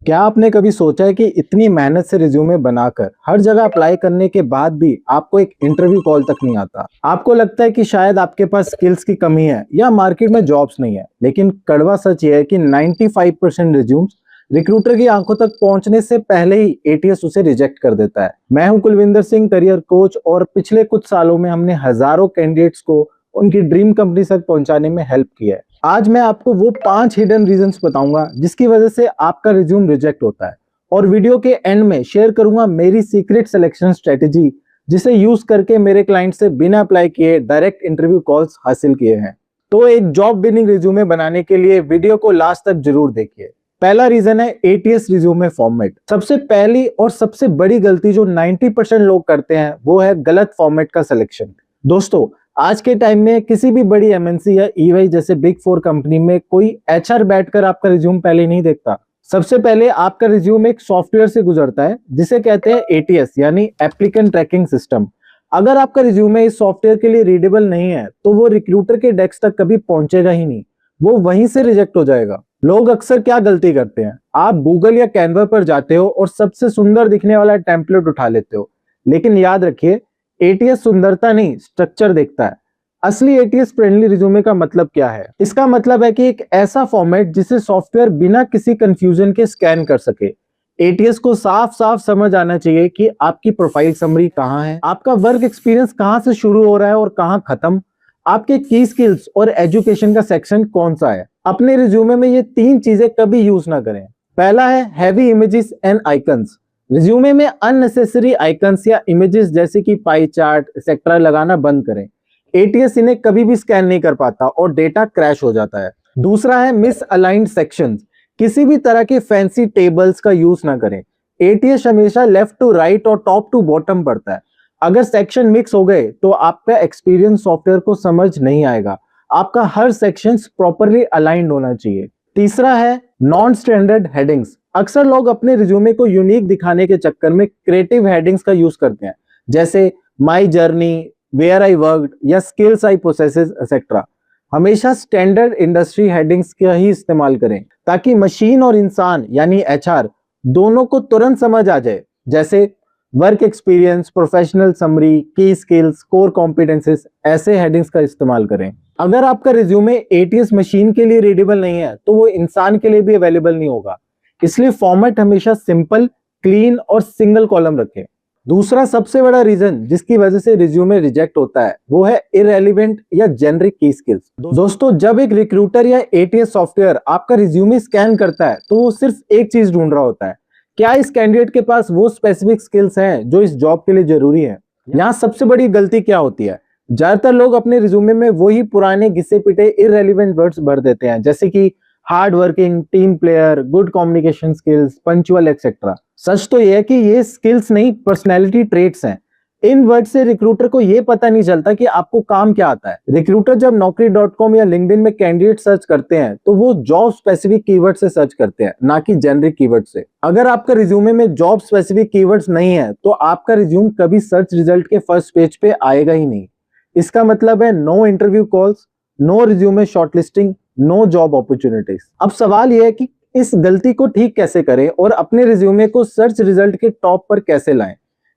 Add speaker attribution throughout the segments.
Speaker 1: क्या आपने कभी सोचा है कि इतनी मेहनत से रिज्यूमे बनाकर हर जगह अप्लाई करने के बाद भी आपको एक इंटरव्यू कॉल तक नहीं आता? आपको लगता है कि शायद आपके पास स्किल्स की कमी है या मार्केट में जॉब्स नहीं है, लेकिन कड़वा सच ये है कि 95% रिज्यूम्स रिक्रूटर की आंखों तक पहुंचने से पहले ही एटीएस उसे रिजेक्ट कर देता है। मैं हूं कुलविंदर सिंह, करियर कोच, और पिछले कुछ सालों में हमने हजारों कैंडिडेट्स को उनकी ड्रीम कंपनी तक पहुंचाने में हेल्प किया है। आज मैं आपको वो 5 हिडन रीजंस बताऊंगा जिसकी वजह से आपका रिज्यूम रिजेक्ट होता है, और वीडियो के एंड में शेयर करूंगा मेरी सीक्रेट सिलेक्शन स्ट्रेटेजी, जिसे यूज करके मेरे क्लाइंट से बिना अप्लाई किए डायरेक्ट इंटरव्यू कॉल्स हासिल किए हैं। तो एक जॉब विनिंग रिज्यूमे बनाने के लिए वीडियो को लास्ट तक जरूर देखिए। पहला रीजन है एटीएस रिज्यूमे फॉर्मेट। सबसे पहली और सबसे बड़ी गलती जो 90% लोग करते हैं वो है गलत फॉर्मेट का सिलेक्शन। दोस्तों, आज के टाइम में किसी भी बड़ी एमएनसी या ईवाई जैसे बिग 4 कंपनी में कोई एचआर बैठकर आपका रिज्यूम पहले नहीं देखता। सबसे पहले आपका रिज्यूम एक सॉफ्टवेयर से गुजरता है जिसे कहते हैं एटीएस, यानी एप्लीकेंट ट्रैकिंग सिस्टम। अगर आपका रिज्यूमे इस सॉफ्टवेयर के लिए रीडेबल नहीं है तो वो रिक्रूटर के डेस्क तक कभी पहुंचेगा ही नहीं, वो वहीं से रिजेक्ट हो जाएगा। लोग अक्सर क्या गलती करते हैं, आप गूगल या कैनवा पर जाते हो और सबसे सुंदर दिखने वाला टेम्पलेट उठा लेते हो, लेकिन याद रखिए एटीएस सुंदरता नहीं, स्ट्रक्चर देखता है। असली एटीएस फ्रेंडली रिज्यूमे का मतलब क्या है? इसका मतलब है कि एक ऐसा फॉर्मेट जिसे सॉफ्टवेयर बिना किसी कंफ्यूजन के स्कैन कर सके। एटीएस को साफ साफ समझ आना चाहिए कि आपकी प्रोफाइल समरी कहाँ है, आपका वर्क एक्सपीरियंस कहाँ से शुरू हो रहा है और कहाँ खत्म, आपके की स्किल्स और एजुकेशन का सेक्शन कौन सा है। अपने रिज्यूमे में ये 3 चीजें कभी यूज ना करें। पहला है heavy images and icons. Resume में अननेसेसरी आइकन्स या इमेजेस जैसे कि पाई चार्ट एक्सेट्रा लगाना बंद करें। एटीएस इन्हें कभी भी स्कैन नहीं कर पाता और डेटा क्रैश हो जाता है। दूसरा है मिस अलाइंड सेक्शंस। किसी भी तरह के फैंसी टेबल्स का यूज ना करें। एटीएस हमेशा लेफ्ट टू राइट और टॉप टू बॉटम पढ़ता है। अगर सेक्शन मिक्स हो गए तो आपका एक्सपीरियंस सॉफ्टवेयर को समझ नहीं आएगा। आपका हर सेक्शन प्रॉपरली अलाइंड होना चाहिए। तीसरा है नॉन स्टैंडर्ड हेडिंग्स। अक्सर लोग अपने रिज्यूमे को यूनिक दिखाने के चक्कर में क्रिएटिव हेडिंग्स का यूज करते हैं, जैसे my journey, where I worked या स्किल्स आई पोसेसेस एक्सेट्रा। हमेशा स्टैंडर्ड इंडस्ट्री हेडिंग्स का ही इस्तेमाल करें ताकि मशीन और इंसान यानी एचआर दोनों को तुरंत समझ आ जाए, जैसे वर्क एक्सपीरियंस, प्रोफेशनल समरी, की स्किल्स, कोर कॉम्पिटेंसेस। ऐसे हेडिंग्स का इस्तेमाल करें। अगर आपका रिज्यूमे एटीएस मशीन के लिए रीडेबल नहीं है तो वो इंसान के लिए भी अवेलेबल नहीं होगा। इसलिए फॉर्मेट हमेशा सिंपल, क्लीन और सिंगल कॉलम रखें। दूसरा सबसे बड़ा रीजन जिसकी वजह से रिज्यूमे रिजेक्ट होता है वो है इररेलेवेंट या जेनरिक की स्किल्स। दोस्तों, जब एक रिक्रूटर या एटीएस सॉफ्टवेयर आपका रिज्यूमे स्कैन करता है तो वो सिर्फ एक चीज ढूंढ रहा होता है, क्या इस कैंडिडेट के पास वो स्पेसिफिक स्किल्स हैं जो इस जॉब के लिए जरूरी है। यहाँ सबसे बड़ी गलती क्या होती है, ज्यादातर लोग अपने रिज्यूमे में वही पुराने घिसे पिटे इररेलेवेंट वर्ड्स भर देते हैं, जैसे कि hard working, team player, good communication skills, punctual etcetera. सच तो यह है कि ये स्किल्स नहीं, पर्सनैलिटी ट्रेट्स हैं। इन वर्ड से रिक्रूटर को यह पता नहीं चलता कि आपको काम क्या आता है। रिक्रूटर जब naukri.com या लिंक्डइन में कैंडिडेट सर्च करते हैं तो वो जॉब स्पेसिफिक कीवर्ड से सर्च करते हैं, ना कि जेनरिक कीवर्ड से। अगर आपका रिज्यूमे में जॉब स्पेसिफिक कीवर्ड्स नहीं है तो आपका रिज्यूम कभी सर्च रिजल्ट के फर्स्ट पेज पे आएगा ही नहीं। इसका मतलब है no interview calls, no resume shortlisting, no job opportunities. अब सवाल यह है कि इस गलती को ठीक कैसे करें और अपने रिज्यूमे को सर्च रिजल्ट के टॉप पर कैसे लाएं।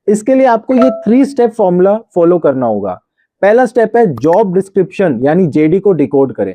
Speaker 1: इसके लिए आपको ये 3 स्टेप फॉर्मूला फॉलो करना होगा। पहला स्टेप है जॉब डिस्क्रिप्शन यानी जेडी को डिकोड करें।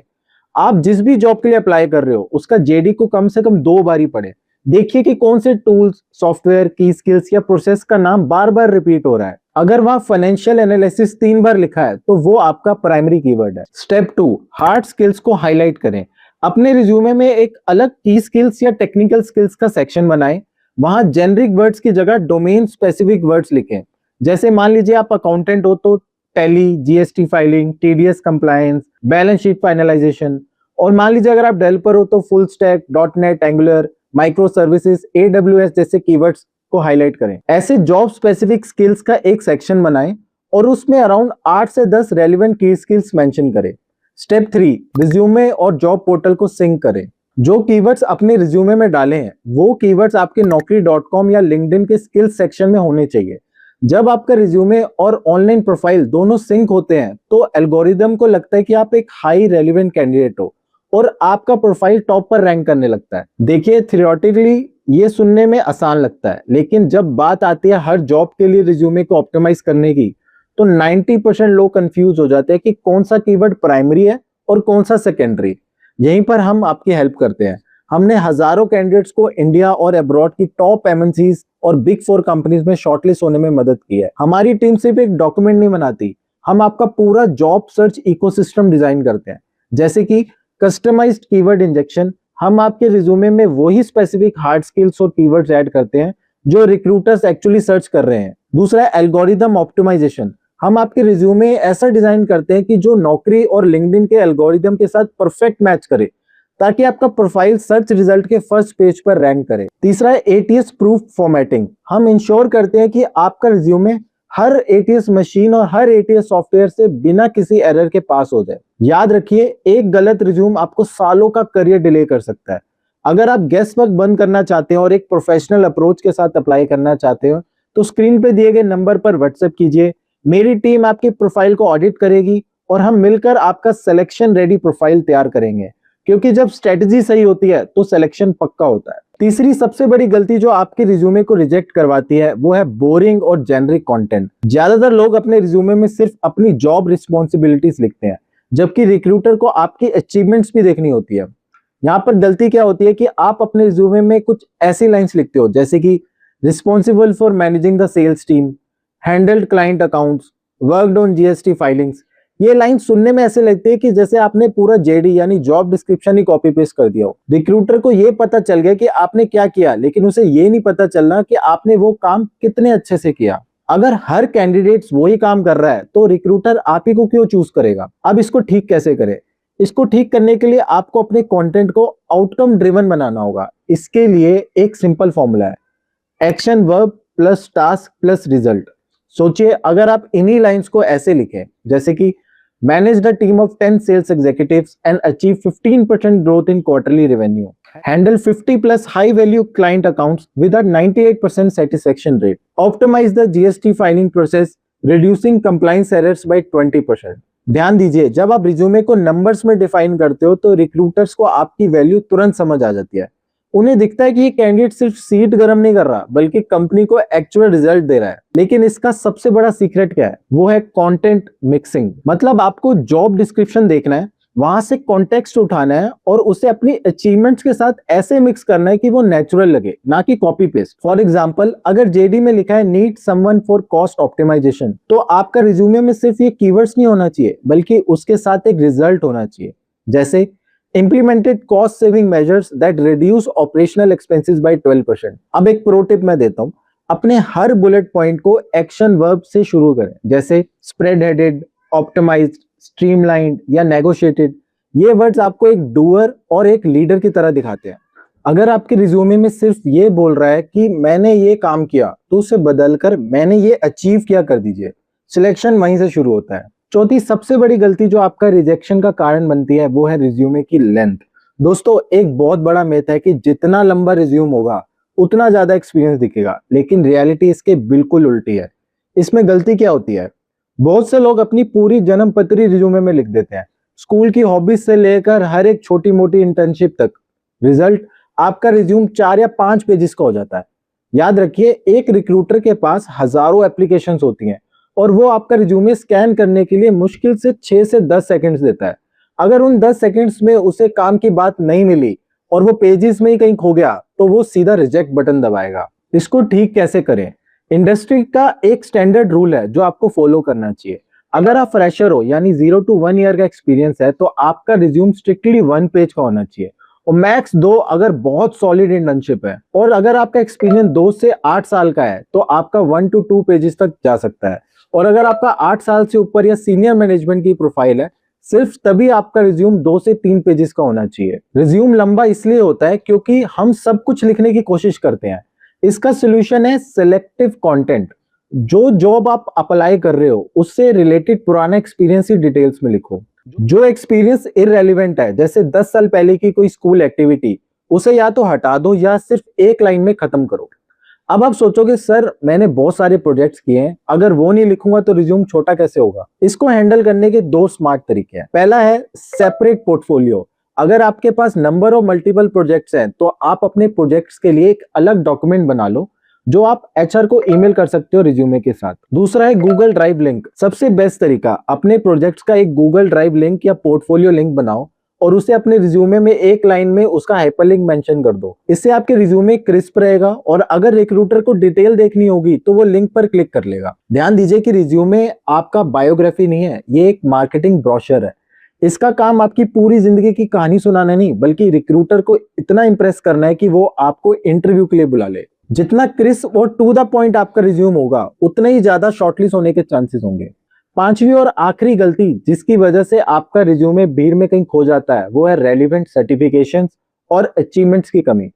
Speaker 1: आप जिस भी जॉब के लिए अप्लाई कर रहे हो उसका जेडी को कम से कम 2 बार ही पढ़ें। देखिए कि कौन से टूल्स, सॉफ्टवेयर, की स्किल्स या प्रोसेस का नाम बार बार रिपीट हो रहा है। अगर वहां फाइनेंशियल एनालिसिस 3 बार लिखा है तो वो आपका प्राइमरी कीवर्ड है। स्टेप 2, हार्ड स्किल्स को हाईलाइट करें। अपने रिज्यूमे में एक अलग की स्किल्स या टेक्निकल स्किल्स का सेक्शन बनाएं। वहां जेनरिक वर्ड्स की जगह डोमेन स्पेसिफिक वर्ड्स लिखें। जैसे मान लीजिए आप अकाउंटेंट हो तो tally, GST filing, TDS compliance, balance sheet finalisation. और मान लीजिए अगर आप डेवलपर हो तो full stack, dot net, angular, micro services, AWS जैसे कीवर्ड्स को हाईलाइट करें। ऐसे जॉब स्पेसिफिक स्किल्स का एक सेक्शन बनाएं और उसमें अराउंड 8 से 10 रेलिवेंट की स्किल्स मेंशन करें। स्टेप 3, रिज्यूमे और जॉब पोर्टल को सिंक करें। जो कीवर्ड्स अपने रिज्यूमे में डाले हैं वो कीवर्ड्स आपके naukri.com या लिंक्डइन के स्किल्स सेक्शन में होने चाहिए। जब आपका रिज्यूमे और ऑनलाइन प्रोफाइल दोनों सिंक होते हैं तो एल्गोरिदम को लगता है कि आप एक हाई रेलिवेंट कैंडिडेट हो और आपका प्रोफाइल टॉप पर रैंक करने लगता है। देखिए, थियोरेटिकली ये सुनने में आसान लगता है, लेकिन जब बात आती है हर जॉब के लिए रिज्यूमे को ऑप्टिमाइज करने की, तो 90% लोग कंफ्यूज हो जाते हैं कि कौन सा कीवर्ड प्राइमरी है और कौन सा सेकेंडरी। यहीं पर हम आपकी हेल्प करते हैं। हमने हजारों कैंडिडेट्स को इंडिया और अब्रॉड की टॉप एमएनसीज और बिग 4 कंपनीज में शॉर्टलिस्ट होने में मदद की है। हमारी टीम सिर्फ एक डॉक्यूमेंट नहीं बनाती, हम आपका पूरा जॉब सर्च इकोसिस्टम डिजाइन करते हैं। जैसे कि कस्टमाइज्ड कीवर्ड इंजेक्शन, हम आपके रिज्यूमे में वही स्पेसिफिक हार्ड स्किल्स और कीवर्ड्स ऐड करते हैं जो रिक्रूटर्स एक्चुअली सर्च कर रहे हैं। दूसरा है एल्गोरिदम ऑप्टिमाइजेशन, हम आपके रिज्यूमे ऐसा डिजाइन करते हैं कि जो नौकरी और लिंक्डइन के एल्गोरिदम के साथ परफेक्ट मैच करे, ताकि आपका प्रोफाइल सर्च रिजल्ट के फर्स्ट पेज पर रैंक करे। तीसरा है एटीएस प्रूफ फॉर्मेटिंग, हम इंश्योर करते हैं कि आपका रिज्यूमे हर एटीएस मशीन और हर एटीएस सॉफ्टवेयर से बिना किसी एरर के पास हो जाए। याद रखिए, एक गलत रिज्यूम आपको सालों का करियर डिले कर सकता है। अगर आप गेस वर्क बंद करना चाहते हैं और एक प्रोफेशनल अप्रोच के साथ अप्लाई करना चाहते हो, तो स्क्रीन पे दिए गए नंबर पर व्हाट्सएप कीजिए। मेरी टीम आपके प्रोफाइल को ऑडिट करेगी और हम मिलकर आपका सिलेक्शन रेडी प्रोफाइल तैयार करेंगे, क्योंकि जब स्ट्रेटजी सही होती है तो सिलेक्शन पक्का होता है। तीसरी सबसे बड़ी गलती जो आपके रिज्यूमे को रिजेक्ट करवाती है वो है बोरिंग और जेनरिक कंटेंट। ज्यादातर लोग अपने रिज्यूमे में सिर्फ अपनी जॉब रिस्पॉन्सिबिलिटीज लिखते हैं, जबकि रिक्रूटर को आपकी अचीवमेंट्स भी देखनी होती है। यहाँ पर गलती क्या होती है कि आप अपने रिज्यूमे में कुछ ऐसी लाइंस लिखते हो जैसे कि responsible for managing the sales team, handled client accounts, worked on GST filings. ये लाइन सुनने में ऐसे लगती है कि जैसे आपने पूरा जेडी यानी जॉब डिस्क्रिप्शन ही कॉपी पेस्ट कर दिया हो। रिक्रूटर को ये पता चल गया कि आपने क्या किया, लेकिन उसे ये नहीं पता चलना कि आपने वो काम कितने अच्छे से किया। अगर हर कैंडिडेट वही काम कर रहा है तो रिक्रूटर आप ही को क्यों चूज करेगा। अब इसको ठीक कैसे करें? इसको ठीक करने के लिए आपको अपने कंटेंट को आउटकम ड्रिवन बनाना होगा। इसके लिए एक सिंपल फॉर्मूला है, action verb plus task plus result. सोचिए, अगर आप इन्हीं लाइंस को ऐसे लिखें जैसे कि managed a team of 10 sales executives and achieve 15% growth in quarterly revenue, handle 50 plus high value client accounts with a 98% satisfaction rate, optimize the GST filing process, reducing compliance errors by 20%। ध्यान दीजिए, जब आप resume को numbers में define करते हो तो recruiters को आपकी वैल्यू तुरंत समझ आ जाती है। उन्हें दिखता है कि ये कैंडिडेट सिर्फ सीट गर्म नहीं कर रहा बल्कि कंपनी को एक्चुअल रिजल्ट दे रहा है। लेकिन इसका सबसे बड़ा सीक्रेट क्या है? वो है कंटेंट मिक्सिंग। मतलब आपको जॉब डिस्क्रिप्शन देखना है, वहां से कॉन्टेक्स्ट उठाना है और उसे अपनी अचीवमेंट्स के साथ ऐसे मिक्स करना है कि वो नेचुरल लगे, ना कि कॉपी पेस्ट। फॉर एग्जांपल, अगर जेडी में लिखा है need someone for cost optimisation, तो आपका रिज्यूमे में सिर्फ ये कीवर्ड्स नहीं होना चाहिए बल्कि उसके साथ एक रिजल्ट होना चाहिए, जैसे implemented cost saving measures that reduce operational expenses by 12%। अब एक प्रो टिप मैं देता हूं, अपने हर बुलेट पॉइंट को एक्शन वर्ब से शुरू करें, जैसे स्प्रेड हेडेड, ऑप्टिमाइज्ड, स्ट्रीमलाइंड या नेगोशिएटेड। ये वर्ड्स आपको एक डूअर और एक लीडर की तरह दिखाते हैं। अगर आपके रिज्यूमे में सिर्फ ये बोल रहा है कि मैंने ये काम किया, तो उसे बदलकर मैंने ये अचीव किया कर दीजिए। सिलेक्शन वहीं से शुरू होता है। चौथी सबसे बड़ी गलती जो आपका रिजेक्शन का कारण बनती है वो है रिज्यूमे की लेंथ। दोस्तों, एक बहुत बड़ा मिथ है कि जितना लंबा रिज्यूम होगा उतना ज्यादा एक्सपीरियंस दिखेगा, लेकिन रियलिटी इसके बिल्कुल उल्टी है। इसमें गलती क्या होती है? बहुत से लोग अपनी पूरी जन्म पत्री रिज्यूमे में लिख देते हैं, स्कूल की हॉबीज से लेकर हर एक छोटी मोटी इंटर्नशिप तक। रिजल्ट, आपका रिज्यूम 4 या 5 पेजेस का हो जाता है। याद रखिए, एक रिक्रूटर के पास हजारों एप्लीकेशंस होती हैं और वो आपका रिज्यूमे स्कैन करने के लिए मुश्किल से 6 से 10 सेकंड्स देता है। अगर उन 10 सेकंड्स में उसे काम की बात नहीं मिली और वो पेजेस में ही कहीं खो गया, तो वो सीधा रिजेक्ट बटन दबाएगा। इसको ठीक कैसे करें? इंडस्ट्री का एक स्टैंडर्ड रूल है जो आपको फॉलो करना चाहिए। अगर आप फ्रेशर हो यानी 0 to 1 ईयर का एक्सपीरियंस है, तो आपका रिज्यूम स्ट्रिक्टली 1 पेज का होना चाहिए और मैक्स 2 अगर बहुत सॉलिड इंटर्नशिप है। और अगर आपका एक्सपीरियंस 2 से 8 साल का है तो आपका 1 to 2 पेजेस तक जा सकता है। और अगर आपका 8 साल से ऊपर या सीनियर मैनेजमेंट की प्रोफाइल है, सिर्फ तभी आपका रिज्यूम 2 से 3 पेजेस का होना चाहिए। रिज्यूम लंबा इसलिए होता है क्योंकि हम सब कुछ लिखने की कोशिश करते हैं। इसका सोल्यूशन है सिलेक्टिव कंटेंट। जो जॉब आप अप्लाई कर रहे हो उससे रिलेटेड पुराना एक्सपीरियंस ही डिटेल्स में लिखो। जो एक्सपीरियंस इररेलेवेंट है, जैसे 10 साल पहले की कोई स्कूल एक्टिविटी, उसे या तो हटा दो या सिर्फ एक लाइन में खत्म करो। अब आप सोचोगे, सर मैंने बहुत सारे प्रोजेक्ट्स किए हैं, अगर वो नहीं लिखूंगा तो रिज्यूम छोटा कैसे होगा? इसको हैंडल करने के 2 स्मार्ट तरीके हैं। पहला है सेपरेट पोर्टफोलियो। अगर आपके पास नंबर ऑफ मल्टीपल प्रोजेक्ट्स हैं तो आप अपने प्रोजेक्ट्स के लिए एक अलग डॉक्यूमेंट बना लो जो आप एचआर को ईमेल कर सकते हो रिज्यूमे के साथ। दूसरा है गूगल ड्राइव लिंक। सबसे बेस्ट तरीका, अपने प्रोजेक्ट्स का एक गूगल ड्राइव लिंक या पोर्टफोलियो लिंक बनाओ और उसे अपने रिज्यूमे में एक लाइन में उसका हाइपरलिंक मेंशन कर दो। इससे आपके रिज्यूमे क्रिस्प रहेगा और अगर रिक्रूटर को डिटेल देखनी होगी तो वो लिंक पर क्लिक कर लेगा। ध्यान दीजिए कि रिज्यूमे आपका बायोग्राफी नहीं है, ये एक मार्केटिंग ब्रोशर है। इसका काम आपकी पूरी जिंदगी की कहानी सुनाना नहीं, बल्कि रिक्रूटर को इतना इंप्रेस करना है कि वो आपको इंटरव्यू के लिए बुला ले। जितना क्रिस्प और टू द पॉइंट आपका रिज्यूम होगा उतने ही ज्यादा शॉर्टलिस्ट होने के चांसेस होंगे। पांचवी और आखिरी गलती जिसकी वजह से आपका रिज्यूमे भीड़ में कहीं खो जाता है वो है रेलिवेंट सर्टिफिकेशंस और अचीवमेंट्स की कमी।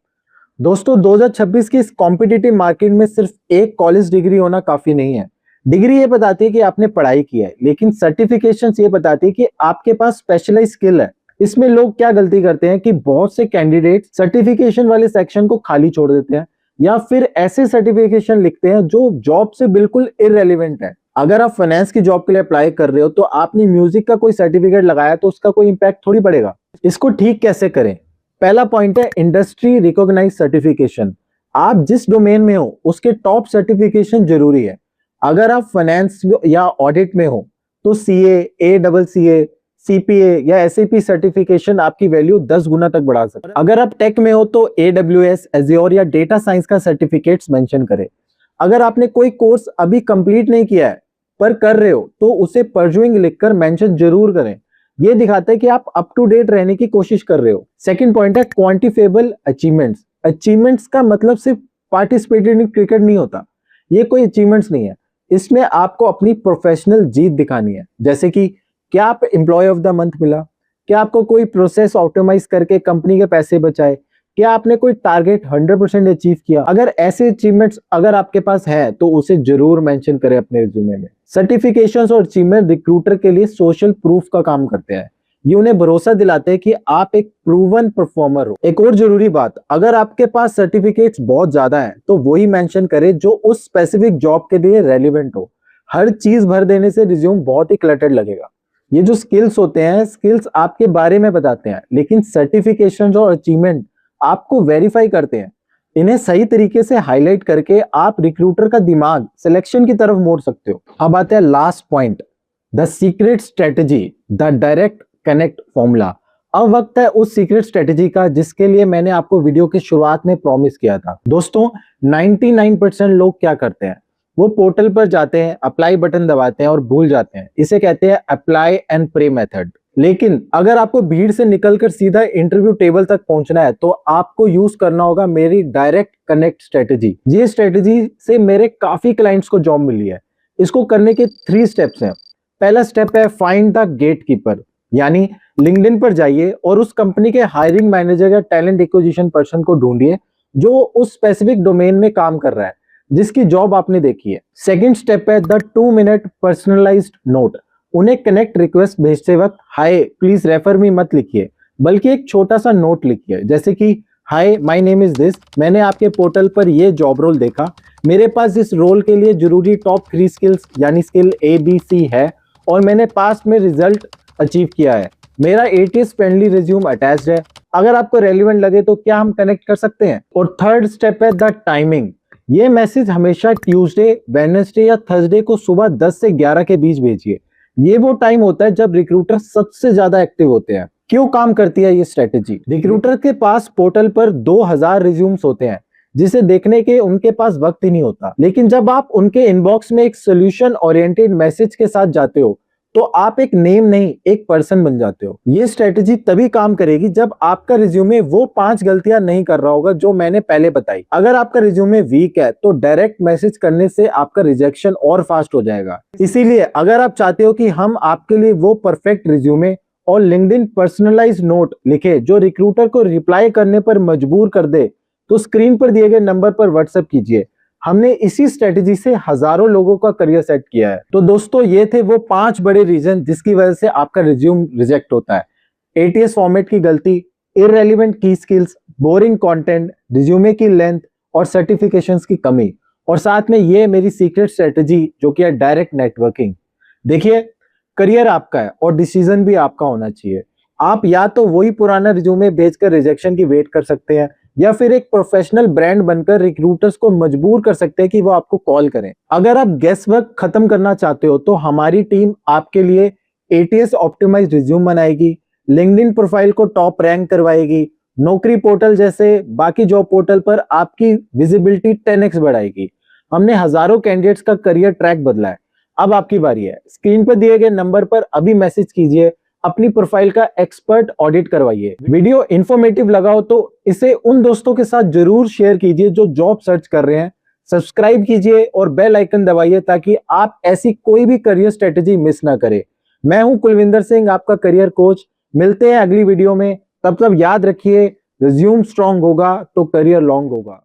Speaker 1: दोस्तों 2026 की इस कॉम्पिटिटिव मार्केट में सिर्फ एक कॉलेज डिग्री होना काफी नहीं है। डिग्री ये बताती है कि आपने पढ़ाई की है, लेकिन सर्टिफिकेशंस ये बताती है कि आपके पास स्पेशलाइज स्किल है। इसमें लोग क्या गलती करते हैं कि बहुत से कैंडिडेट सर्टिफिकेशन वाले सेक्शन को खाली छोड़ देते हैं या फिर ऐसे सर्टिफिकेशन लिखते हैं जो जॉब से बिल्कुल इररेलेवेंट है। अगर आप फाइनेंस की जॉब के लिए अप्लाई कर रहे हो तो आपने म्यूजिक का कोई सर्टिफिकेट लगाया तो उसका कोई इंपैक्ट थोड़ी पड़ेगा। इसको ठीक कैसे करें? पहला पॉइंट है इंडस्ट्री रिकॉग्नाइज्ड सर्टिफिकेशन। आप जिस डोमेन में हो उसके टॉप सर्टिफिकेशन जरूरी है। अगर आप फाइनेंस या ऑडिट में हो तो सीए, ACCA, CPA या SAP सर्टिफिकेशन आपकी वैल्यू 10 गुना तक बढ़ा सकता है। अगर आप टेक में हो तो AWS, Azure या डेटा साइंस का सर्टिफिकेट्स मेंशन करें। अगर आपने कोई कोर्स अभी कंप्लीट नहीं किया है पर कर रहे हो तो उसे परस्यूइंग लिखकर मेंशन जरूर करें। यह दिखाता है कि आप अप टू डेट रहने की कोशिश कर रहे हो। सेकंड पॉइंट है क्वांटिफिएबल अचीवमेंट्स। अचीवमेंट्स का मतलब सिर्फ पार्टिसिपेटेड इन क्रिकेट नहीं होता, ये कोई अचीवमेंट्स नहीं है। इसमें आपको अपनी प्रोफेशनल जीत दिखानी है, जैसे कि क्या आप एम्प्लॉय ऑफ द मंथ मिला, क्या आपको कोई प्रोसेस ऑप्टिमाइज करके कंपनी के पैसे बचाए, क्या आपने कोई टारगेट 100% अचीव किया। अगर ऐसे अचीवमेंट्स अगर आपके पास है तो उसे जरूर मेंशन करें अपने रिज्यूमे में। सर्टिफिकेशंस और अचीवमेंट रिक्रूटर के लिए सोशल प्रूफ का काम करते हैं। ये उन्हें भरोसा दिलाते हैं कि आप एक प्रूवन परफॉर्मर हो। एक और जरूरी बात, अगर आपके पास सर्टिफिकेट्स बहुत ज्यादा है तो वही मेंशन करें जो उस स्पेसिफिक जॉब के लिए रेलिवेंट हो। हर चीज भर देने से रिज्यूम बहुत ही क्लटर्ड लगेगा। ये जो स्किल्स होते हैं, स्किल्स आपके बारे में बताते हैं, लेकिन सर्टिफिकेशन और अचीवमेंट आपको वेरीफाई करते हैं। इन्हें सही तरीके से हाईलाइट करके आप रिक्रूटर का दिमाग सिलेक्शन की तरफ मोड़ सकते हो। अब आते हैं last point, the secret strategy, the direct connect formula. अब वक्त है उस सीक्रेट स्ट्रेटेजी का जिसके लिए मैंने आपको वीडियो की शुरुआत में प्रॉमिस किया था। दोस्तों 99% लोग क्या करते हैं, वो पोर्टल पर जाते हैं, अप्लाई बटन दबाते हैं और भूल जाते हैं। इसे कहते हैं अप्लाई एंड प्रे मेथड। लेकिन अगर आपको भीड़ से निकलकर सीधा इंटरव्यू टेबल तक पहुंचना है तो आपको यूज करना होगा मेरी डायरेक्ट कनेक्ट स्ट्रेटेजी। ये स्ट्रेटेजी से मेरे काफी क्लाइंट्स को जॉब मिली है। इसको करने के 3 स्टेप्स हैं। पहला स्टेप है फाइंड द गेटकीपर, यानी लिंक्डइन पर जाइए और उस कंपनी के हायरिंग मैनेजर या टैलेंट एक्विजिशन पर्सन को ढूंढिए जो उस स्पेसिफिक डोमेन में काम कर रहा है जिसकी जॉब आपने देखी है। सेकंड स्टेप है द 2 मिनट पर्सनलाइज्ड नोट। उन्हें कनेक्ट रिक्वेस्ट भेजते वक्त हाय प्लीज रेफर मी मत लिखिए, बल्कि एक छोटा सा नोट लिखिए, जैसे कि hi my name is this, मैंने आपके पोर्टल पर ये जॉब रोल देखा, मेरे पास इस रोल के लिए जरूरी टॉप 3 स्किल्स यानी स्किल ABC है और मैंने पास में रिजल्ट अचीव किया है। मेरा ATS फ्रेंडली रिज्यूम अटैच्ड है, अगर आपको रेलिवेंट लगे तो क्या हम कनेक्ट कर सकते हैं। और थर्ड स्टेप है द टाइमिंग। ये मैसेज हमेशा ट्यूसडे, वेडनेसडे या थर्सडे को सुबह 10 से 11 के बीच भेजिए। ये वो टाइम होता है जब रिक्रूटर सबसे ज्यादा एक्टिव होते हैं। क्यों काम करती है ये स्ट्रेटेजी? रिक्रूटर के पास पोर्टल पर 2000 रिज्यूम्स होते हैं जिसे देखने के उनके पास वक्त ही नहीं होता। लेकिन जब आप उनके इनबॉक्स में एक सोल्यूशन ओरिएंटेड मैसेज के साथ जाते हो तो आप एक नेम नहीं एक पर्सन बन जाते हो। ये स्ट्रेटेजी तभी काम करेगी जब आपका रिज्यूमे वो 5 गलतियां नहीं कर रहा होगा जो मैंने पहले बताई। अगर आपका रिज्यूमे वीक है तो डायरेक्ट मैसेज करने से आपका रिजेक्शन और फास्ट हो जाएगा। इसीलिए अगर आप चाहते हो कि हम आपके लिए वो परफेक्ट रिज्यूमे और लिंक्डइन पर्सनलाइज्ड नोट लिखे जो रिक्रूटर को रिप्लाई करने पर मजबूर कर दे, तो स्क्रीन पर दिए गए नंबर पर व्हाट्सएप कीजिए। हमने इसी स्ट्रेटेजी से हजारों लोगों का करियर सेट किया है। तो दोस्तों ये थे वो 5 बड़े रीजन जिसकी वजह से आपका रिज्यूम रिजेक्ट होता है। ATS फॉर्मेट की गलती, इररेलेवेंट की स्किल्स, बोरिंग कंटेंट, रिज्यूमे की लेंथ और सर्टिफिकेशंस की कमी, और साथ में ये मेरी सीक्रेट स्ट्रेटेजी जो कि है डायरेक्ट नेटवर्किंग। देखिए करियर आपका है और डिसीजन भी आपका होना चाहिए। आप या तो वही पुराना रिज्यूमे भेजकर रिजेक्शन की वेट कर सकते हैं, या फिर एक प्रोफेशनल ब्रांड बनकर रिक्रूटर्स को मजबूर कर सकते हैं कि वो आपको कॉल करें। अगर आप गेस वर्क खत्म करना चाहते हो तो हमारी टीम आपके लिए एटीएस ऑप्टिमाइज्ड रिज्यूम बनाएगी, लिंक्डइन प्रोफाइल को टॉप रैंक करवाएगी, नौकरी पोर्टल जैसे बाकी जॉब पोर्टल पर आपकी विजिबिलिटी 10x बढ़ाएगी। हमने हजारों कैंडिडेट्स का करियर ट्रैक बदला है। अब आपकी बारी है। स्क्रीन पर दिए गए नंबर पर अभी मैसेज कीजिए, अपनी प्रोफाइल का एक्सपर्ट ऑडिट करवाइए। वीडियो इंफॉर्मेटिव लगा हो तो इसे उन दोस्तों के साथ जरूर शेयर कीजिए जो जॉब सर्च कर रहे हैं। सब्सक्राइब कीजिए और बेल आइकन दबाइए ताकि आप ऐसी कोई भी करियर स्ट्रेटेजी मिस ना करें। मैं हूं कुलविंदर सिंह, आपका करियर कोच। मिलते हैं अगली वीडियो में। तब तक याद रखिए, रिज्यूम स्ट्रांग होगा तो करियर लॉन्ग होगा।